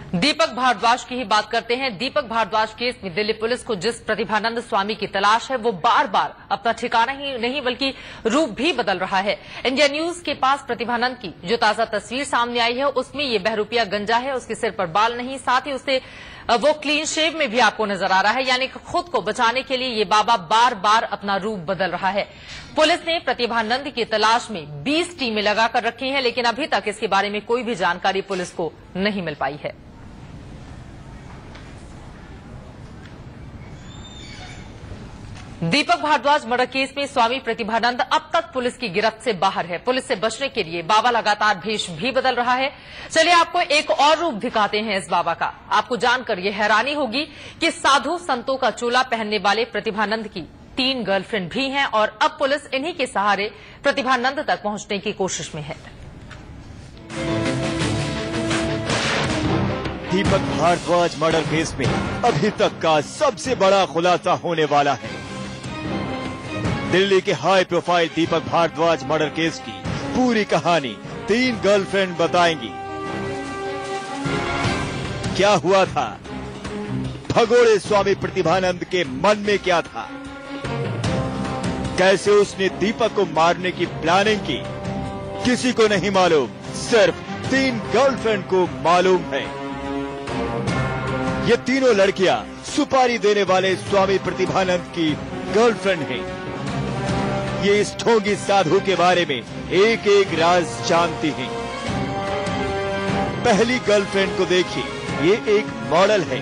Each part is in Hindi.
दीपक भारद्वाज की ही बात करते हैं। दीपक भारद्वाज केस में दिल्ली पुलिस को जिस प्रतिभानंद स्वामी की तलाश है वो बार बार अपना ठिकाना ही नहीं बल्कि रूप भी बदल रहा है। इंडिया न्यूज के पास प्रतिभानंद की जो ताजा तस्वीर सामने आई है उसमें ये बहरूपिया गंजा है, उसके सिर पर बाल नहीं, साथ ही उसे वो क्लीन शेव में भी आपको नजर आ रहा है, यानी खुद को बचाने के लिए ये बाबा बार बार अपना रूप बदल रहा है। पुलिस ने प्रतिभानंद की तलाश में 20 टीमें लगाकर रखी हैं, लेकिन अभी तक इसके बारे में कोई भी जानकारी पुलिस को नहीं मिल पाई है। दीपक भारद्वाज मर्डर केस में स्वामी प्रतिभानंद अब तक पुलिस की गिरफ्त से बाहर है। पुलिस से बचने के लिए बाबा लगातार भेष भी बदल रहा है। चलिए आपको एक और रूप दिखाते हैं इस बाबा का। आपको जानकर यह हैरानी होगी कि साधु संतों का चोला पहनने वाले प्रतिभानंद की 3 गर्लफ्रेंड भी हैं और अब पुलिस इन्हीं के सहारे प्रतिभानंद तक पहुंचने की कोशिश में है। दीपक भारद्वाज मर्डर केस में अभी तक का सबसे बड़ा खुलासा होने वाला है। दिल्ली के हाई प्रोफाइल दीपक भारद्वाज मर्डर केस की पूरी कहानी 3 गर्लफ्रेंड बताएंगी। क्या हुआ था, भगोड़े स्वामी प्रतिभानंद के मन में क्या था, कैसे उसने दीपक को मारने की प्लानिंग की, किसी को नहीं मालूम, सिर्फ 3 गर्लफ्रेंड को मालूम है। ये तीनों लड़कियां सुपारी देने वाले स्वामी प्रतिभानंद की गर्लफ्रेंड हैं। ये इस ढोंगी साधु के बारे में एक एक राज जानती हैं। पहली गर्लफ्रेंड को देखिए, ये एक मॉडल है।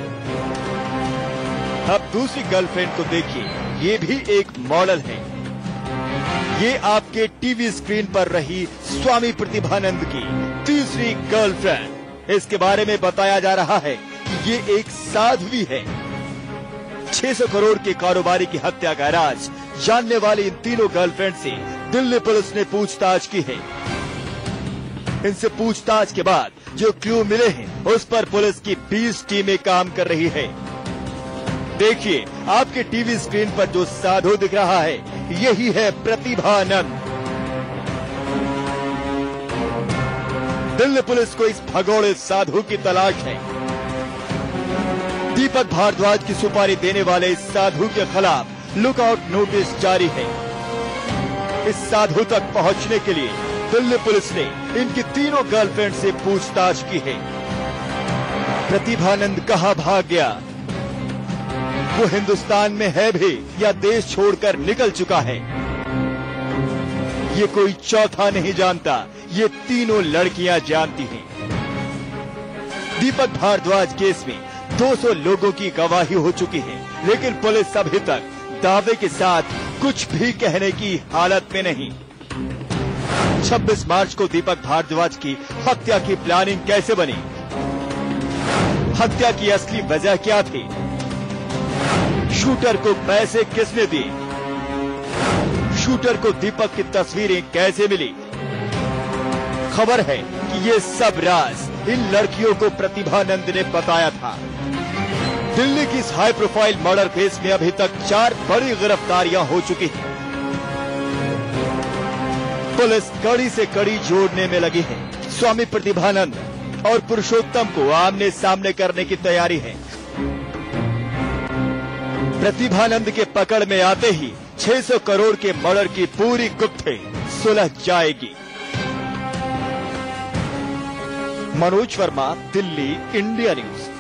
अब दूसरी गर्लफ्रेंड को देखिए, ये भी एक मॉडल है। ये आपके टीवी स्क्रीन पर रही स्वामी प्रतिभानंद की तीसरी गर्लफ्रेंड। इसके बारे में बताया जा रहा है कि ये एक साध्वी है। 600 करोड़ के कारोबारी की हत्या का राज जानने वाली इन तीनों गर्लफ्रेंड से दिल्ली पुलिस ने पूछताछ की है। इनसे पूछताछ के बाद जो क्लू मिले हैं उस पर पुलिस की 20 टीमें काम कर रही है। देखिए, आपके टीवी स्क्रीन पर जो साधु दिख रहा है यही है प्रतिभानंद। दिल्ली पुलिस को इस भगोड़े साधु की तलाश है। दीपक भारद्वाज की सुपारी देने वाले इस साधु के खिलाफ लुकआउट नोटिस जारी है। इस साधु तक पहुंचने के लिए दिल्ली पुलिस ने इनकी तीनों गर्लफ्रेंड से पूछताछ की है। प्रतिभानंद कहां भाग गया, वो हिंदुस्तान में है भी या देश छोड़कर निकल चुका है, ये कोई चौथा नहीं जानता, ये तीनों लड़कियां जानती हैं। दीपक भारद्वाज केस में 200 लोगों की गवाही हो चुकी है, लेकिन पुलिस अभी तक दावे के साथ कुछ भी कहने की हालत में नहीं। 26 मार्च को दीपक भारद्वाज की हत्या की प्लानिंग कैसे बनी, हत्या की असली वजह क्या थी, शूटर को पैसे किसने दिए, शूटर को दीपक की तस्वीरें कैसे मिली। खबर है कि ये सब राज इन लड़कियों को प्रतिभानंद ने बताया था। दिल्ली की इस हाई प्रोफाइल मर्डर केस में अभी तक 4 बड़ी गिरफ्तारियां हो चुकी हैं। पुलिस कड़ी से कड़ी जोड़ने में लगी है। स्वामी प्रतिभानंद और पुरुषोत्तम को आमने सामने करने की तैयारी है। प्रतिभानंद के पकड़ में आते ही 600 करोड़ के मर्डर की पूरी गुत्थी सुलझ जाएगी। Manoj Verma, Delhi, India news.